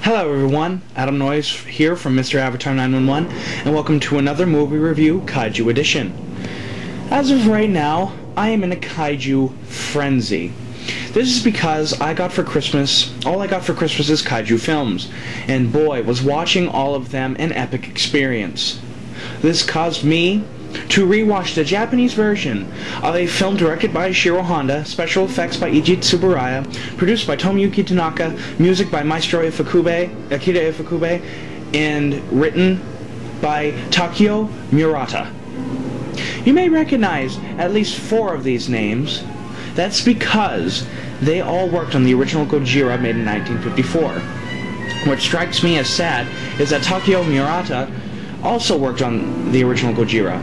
Hello everyone, Adam Noyes here from Mr. Avatar 911, and welcome to another movie review, Kaiju Edition. As of right now, I am in a Kaiju frenzy. This is because all I got for Christmas is Kaiju films, and boy, was watching all of them an epic experience. This caused me to rewatch the Japanese version of a film directed by Ishiro Honda, special effects by Eiji Tsuburaya, produced by Tomoyuki Tanaka, music by Maestro Akira Ifukube, and written by Takeo Murata. You may recognize at least 4 of these names. That's because they all worked on the original Gojira made in 1954. What strikes me as sad is that Takeo Murata also worked on the original Gojira.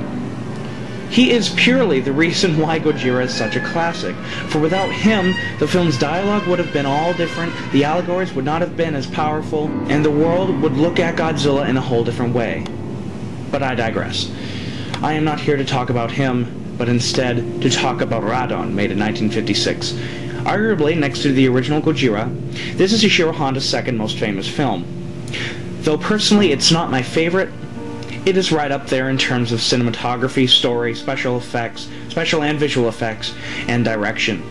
He is purely the reason why Gojira is such a classic, for without him, the film's dialogue would have been all different, the allegories would not have been as powerful, and the world would look at Godzilla in a whole different way. But I digress. I am not here to talk about him, but instead to talk about Radon, made in 1956. Arguably, next to the original Gojira, this is Ishiro Honda's second most famous film. Though personally it's not my favorite, it is right up there in terms of cinematography, story, special and visual effects, and direction.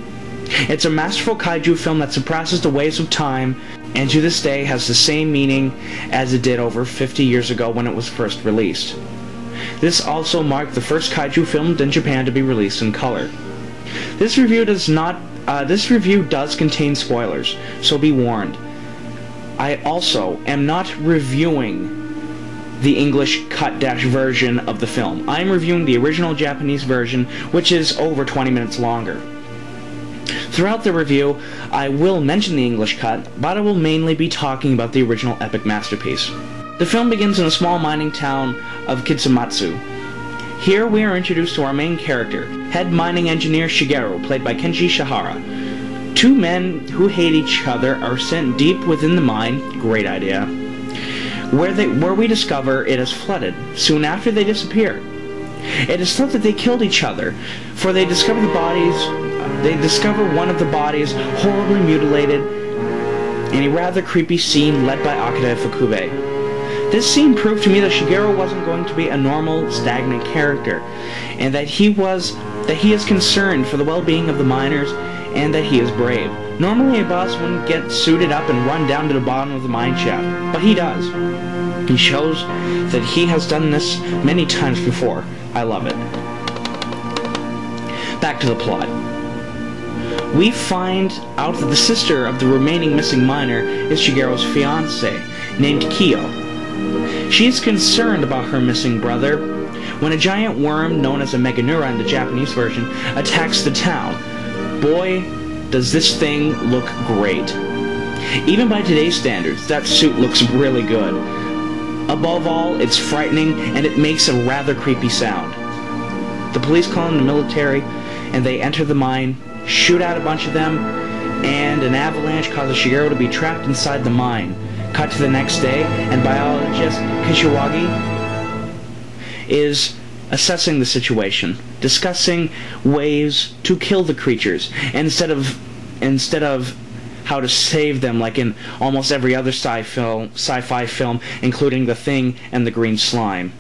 It's a masterful kaiju film that surpasses the waves of time, and to this day has the same meaning as it did over 50 years ago when it was first released. This also marked the first kaiju film in Japan to be released in color. This review does contain spoilers, so be warned. I also am not reviewing the English cut-dash version of the film. I'm reviewing the original Japanese version, which is over 20 minutes longer. Throughout the review, I will mention the English cut, but I will mainly be talking about the original epic masterpiece. The film begins in the small mining town of Kitsumatsu. Here we are introduced to our main character, head mining engineer Shigeru, played by Kenji Shihara. 2 men who hate each other are sent deep within the mine, great idea, where we discover it has flooded. Soon after they disappear. It is thought that they killed each other, for they discover one of the bodies horribly mutilated in a rather creepy scene led by Akira Ifukube. This scene proved to me that Shigeru wasn't going to be a normal, stagnant character, and that he is concerned for the well-being of the miners, and that he is brave. Normally a boss wouldn't get suited up and run down to the bottom of the mine shaft, but he does. He shows that he has done this many times before. I love it. Back to the plot. We find out that the sister of the remaining missing miner is Shigeru's fiancé, named Kiyo. She is concerned about her missing brother when a giant worm known as a Meganura in the Japanese version attacks the town. Boy, does this thing look great. Even by today's standards, that suit looks really good. Above all, it's frightening, and it makes a rather creepy sound. The police call in the military, and they enter the mine, shoot out a bunch of them, and an avalanche causes Shigeru to be trapped inside the mine. Cut to the next day, and biologist Kishiwagi is assessing the situation, discussing ways to kill the creatures, instead of how to save them like in almost every other sci-fi film, including The Thing and the Green Slime.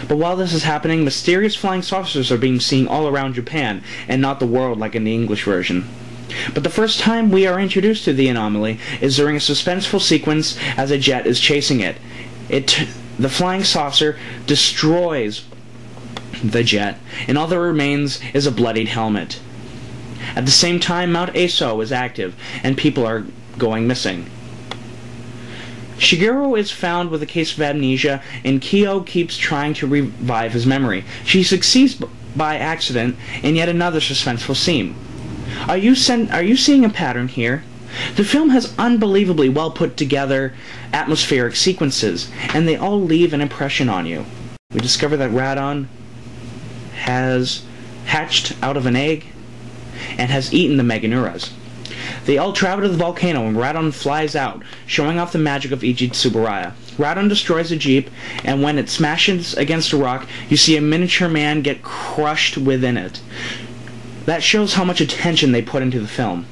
But while this is happening, mysterious flying saucers are being seen all around Japan, and not the world like in the English version. But the first time we are introduced to the anomaly is during a suspenseful sequence as a jet is chasing it. The flying saucer destroys the jet, and all that remains is a bloodied helmet. At the same time, Mount Aso is active, and people are going missing. Shigeru is found with a case of amnesia, and Kiyo keeps trying to revive his memory. She succeeds by accident in yet another suspenseful scene. Are you seeing a pattern here? The film has unbelievably well put together atmospheric sequences, and they all leave an impression on you. We discover that Radon has hatched out of an egg and has eaten the Meganuras. They all travel to the volcano, and Radon flies out, showing off the magic of Eiji Tsuburaya. Radon destroys a jeep, and when it smashes against a rock, you see a miniature man get crushed within it. That shows how much attention they put into the film.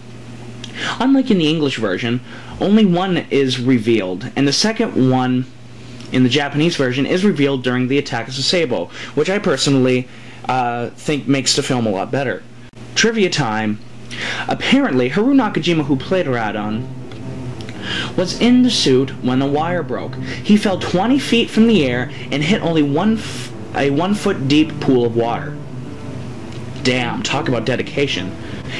Unlike in the English version, only one is revealed, and the second one in the Japanese version is revealed during the attack of Sasebo, which I personally think makes the film a lot better. Trivia time. Apparently, Haru Nakajima, who played Radon, was in the suit when the wire broke. He fell 20 feet from the air and hit only a 1 foot deep pool of water. Damn, talk about dedication.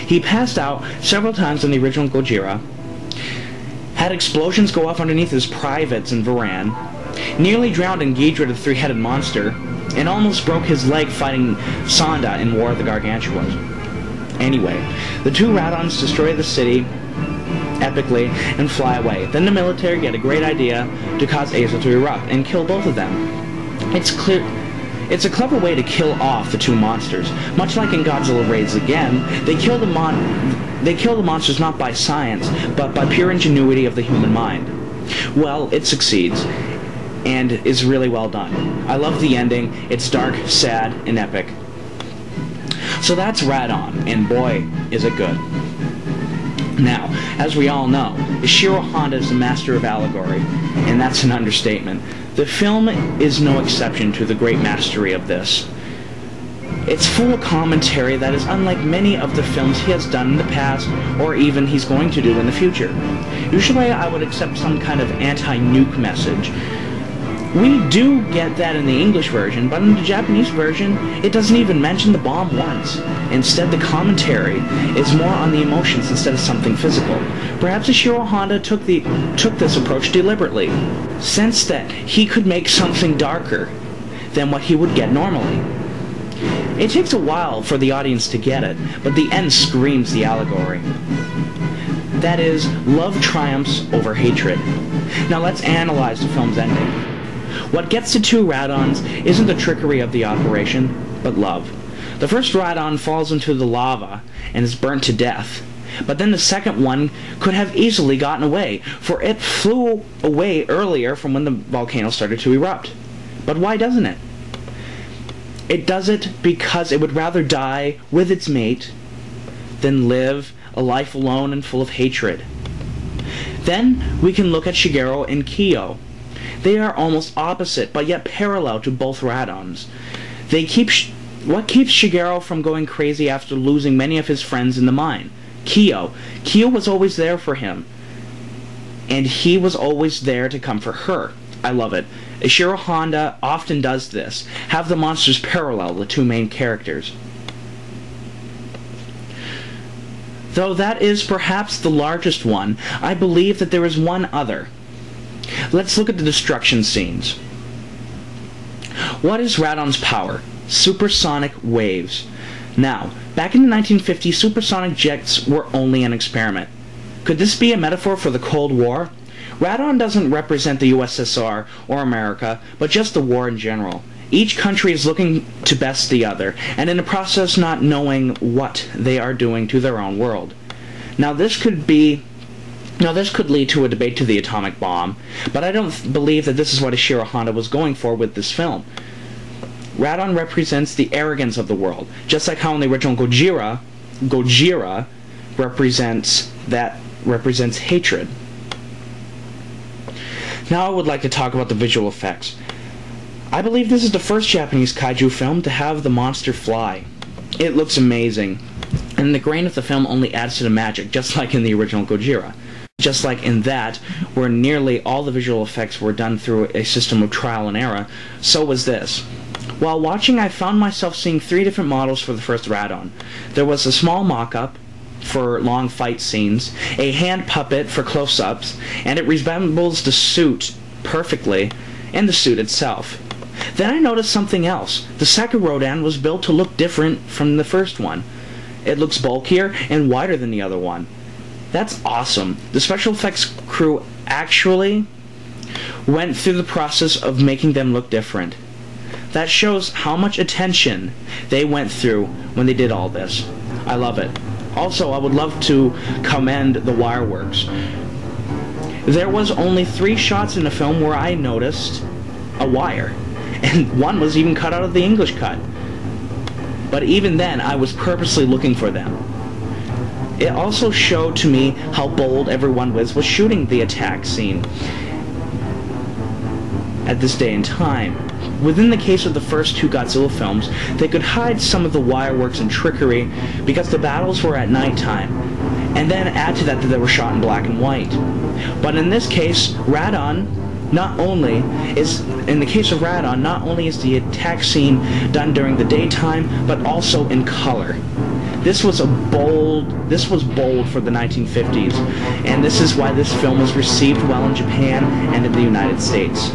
He passed out several times in the original Gojira, had explosions go off underneath his privates in Varan, nearly drowned in Ghidra the three-headed monster, and almost broke his leg fighting Sonda in War of the Gargantuas. Anyway, the two Radons destroy the city epically and fly away. Then the military get a great idea to cause Azo to erupt and kill both of them. It's a clever way to kill off the two monsters. Much like in Godzilla Raids Again, they kill the monsters not by science, but by pure ingenuity of the human mind. Well, it succeeds, and is really well done. I love the ending. It's dark, sad, and epic. So that's Radon, and boy, is it good. Now, as we all know, Ishiro Honda is the master of allegory, and that's an understatement. The film is no exception to the great mastery of this. It's full of commentary that is unlike many of the films he has done in the past, or even he's going to do in the future. Usually I would accept some kind of anti-nuke message. We do get that in the English version, but in the Japanese version, it doesn't even mention the bomb once. Instead, the commentary is more on the emotions instead of something physical. Perhaps Ishiro Honda took this approach deliberately, sensed that he could make something darker than what he would get normally. It takes a while for the audience to get it, but the end screams the allegory. That is, love triumphs over hatred. Now let's analyze the film's ending. What gets the two Radons isn't the trickery of the operation, but love. The first Radon falls into the lava and is burnt to death. But then the second one could have easily gotten away, for it flew away earlier from when the volcano started to erupt. But why doesn't it? It does it because it would rather die with its mate than live a life alone and full of hatred. Then we can look at Shigeru and Kyo. They are almost opposite, but yet parallel to both Radons. What keeps Shigeru from going crazy after losing many of his friends in the mine? Kyo. Kyo was always there for him, and he was always there to come for her. I love it. Ishiro Honda often does this, have the monsters parallel the two main characters. Though that is perhaps the largest one, I believe that there is one other. Let's look at the destruction scenes. What is Radon's power? Supersonic waves. Now, back in the 1950s, supersonic jets were only an experiment. Could this be a metaphor for the Cold War? Radon doesn't represent the USSR or America, but just the war in general. Each country is looking to best the other, and in the process not knowing what they are doing to their own world. Now this could lead to a debate to the atomic bomb, but I don't believe that this is what Ishiro Honda was going for with this film. Radon represents the arrogance of the world, just like how in the original Gojira represents hatred. Now I would like to talk about the visual effects. I believe this is the first Japanese kaiju film to have the monster fly. It looks amazing, and the grain of the film only adds to the magic, just like in the original Gojira. Just like in that, where nearly all the visual effects were done through a system of trial and error, so was this. While watching, I found myself seeing 3 different models for the first Radon. There was a small mock-up for long fight scenes, a hand puppet for close-ups, and it resembles the suit perfectly, and the suit itself. Then I noticed something else. The second Rodan was built to look different from the first one. It looks bulkier and wider than the other one. That's awesome. The special effects crew actually went through the process of making them look different. That shows how much attention they went through when they did all this. I love it. Also, I would love to commend the wire works. There was only 3 shots in the film where I noticed a wire, and one was even cut out of the English cut. But even then, I was purposely looking for them. It also showed to me how bold everyone was shooting the attack scene at this day and time. Within the case of the first two Godzilla films, they could hide some of the wireworks and trickery because the battles were at nighttime, and then add to that they were shot in black and white. But in this case, Radon, in the case of Radon, not only is the attack scene done during the daytime, but also in color. This was bold for the 1950s, and this is why this film was received well in Japan and in the United States.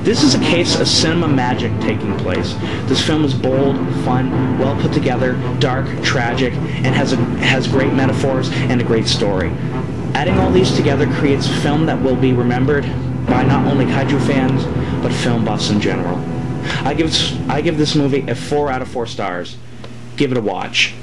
This is a case of cinema magic taking place. This film is bold, fun, well put together, dark, tragic, and has great metaphors and a great story. Adding all these together creates a film that will be remembered by not only kaiju fans, but film buffs in general. I give this movie a 4 out of 4 stars. Give it a watch.